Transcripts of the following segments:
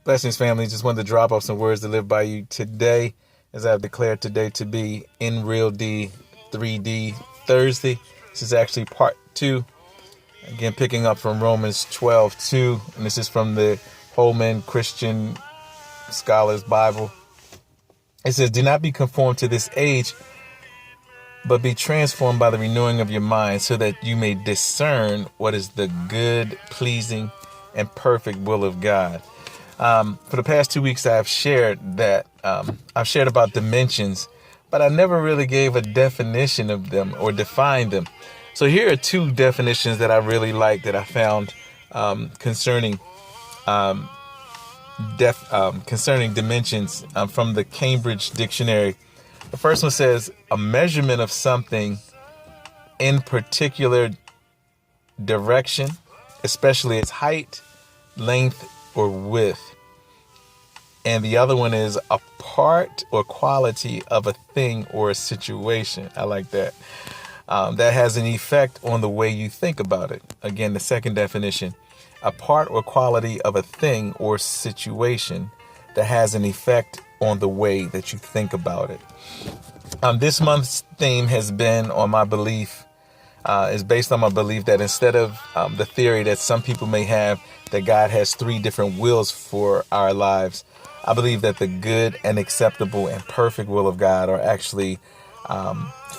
Blessings, family. Just wanted to drop off some words to live by you today, as I've declared today to be in RealD 3D Thursday. This is actually part 2. Again, picking up from Romans 12:2, and this is from the Holman Christian Scholars Bible. It says, "Do not be conformed to this age, but be transformed by the renewing of your mind, so that you may discern what is the good, pleasing, and perfect will of God." For the past 2 weeks, I've shared about dimensions, but I never really gave a definition of them or defined them. So here are 2 definitions that I really like that I found concerning dimensions from the Cambridge Dictionary. The first one says, a measurement of something in particular direction, especially its height, length, or width. And the other one is a part or quality of a thing or a situation. I like that. That has an effect on the way you think about it. Again, the second definition, a part or quality of a thing or situation that has an effect on the way that you think about it. This month's theme has been on my belief, is based on my belief that instead of the theory that some people may have that God has 3 different wills for our lives, I believe that the good and acceptable and perfect will of God are actually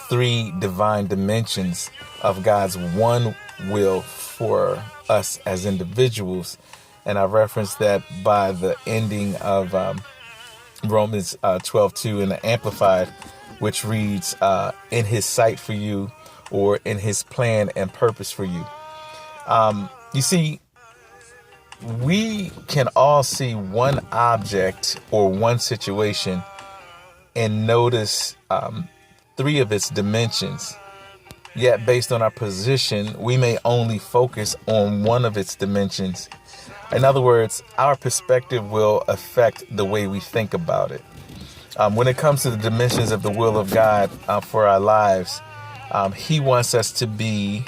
3 divine dimensions of God's one will for us as individuals. And I referenced that by the ending of Romans 12:2 in the Amplified, which reads, in his sight for you, or in his plan and purpose for you. You see, we can all see one object or one situation and notice 3 of its dimensions. Yet based on our position, we may only focus on one of its dimensions. In other words, our perspective will affect the way we think about it. When it comes to the dimensions of the will of God for our lives, he wants us to be,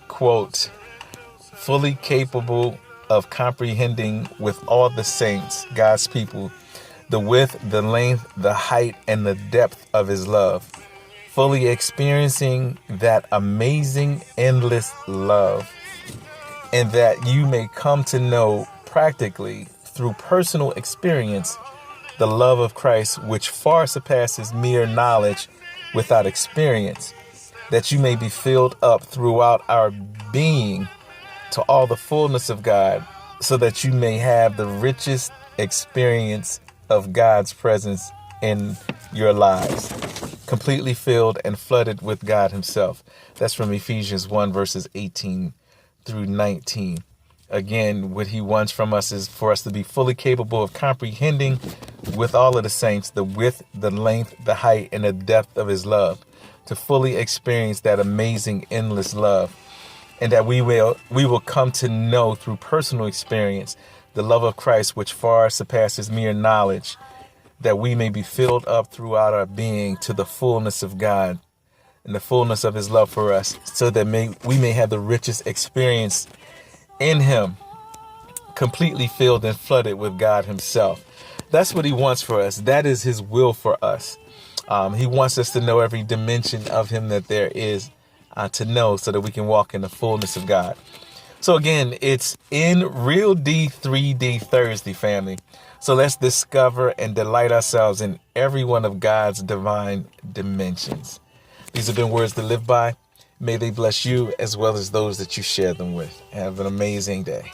quote, fully capable of comprehending with all the saints, God's people, the width, the length, the height, and the depth of his love, fully experiencing that amazing, endless love, and that you may come to know practically through personal experience the love of Christ, which far surpasses mere knowledge without experience, that you may be filled up throughout our being to all the fullness of God, so that you may have the richest experience of God's presence in your lives, completely filled and flooded with God himself. That's from Ephesians 1 verses 18 through 19. Again, what he wants from us is for us to be fully capable of comprehending with all of the saints the width, the length, the height, and the depth of his love, to fully experience that amazing, endless love. And that we will come to know through personal experience the love of Christ, which far surpasses mere knowledge, that we may be filled up throughout our being to the fullness of God and the fullness of his love for us, so that we may have the richest experience in him, completely filled and flooded with God himself. That's what he wants for us. That is his will for us. He wants us to know every dimension of him that there is to know, so that we can walk in the fullness of God. So again, it's in RealD 3D Thursday, family. So let's discover and delight ourselves in every one of God's divine dimensions. These have been words to live by. May they bless you as well as those that you share them with. Have an amazing day.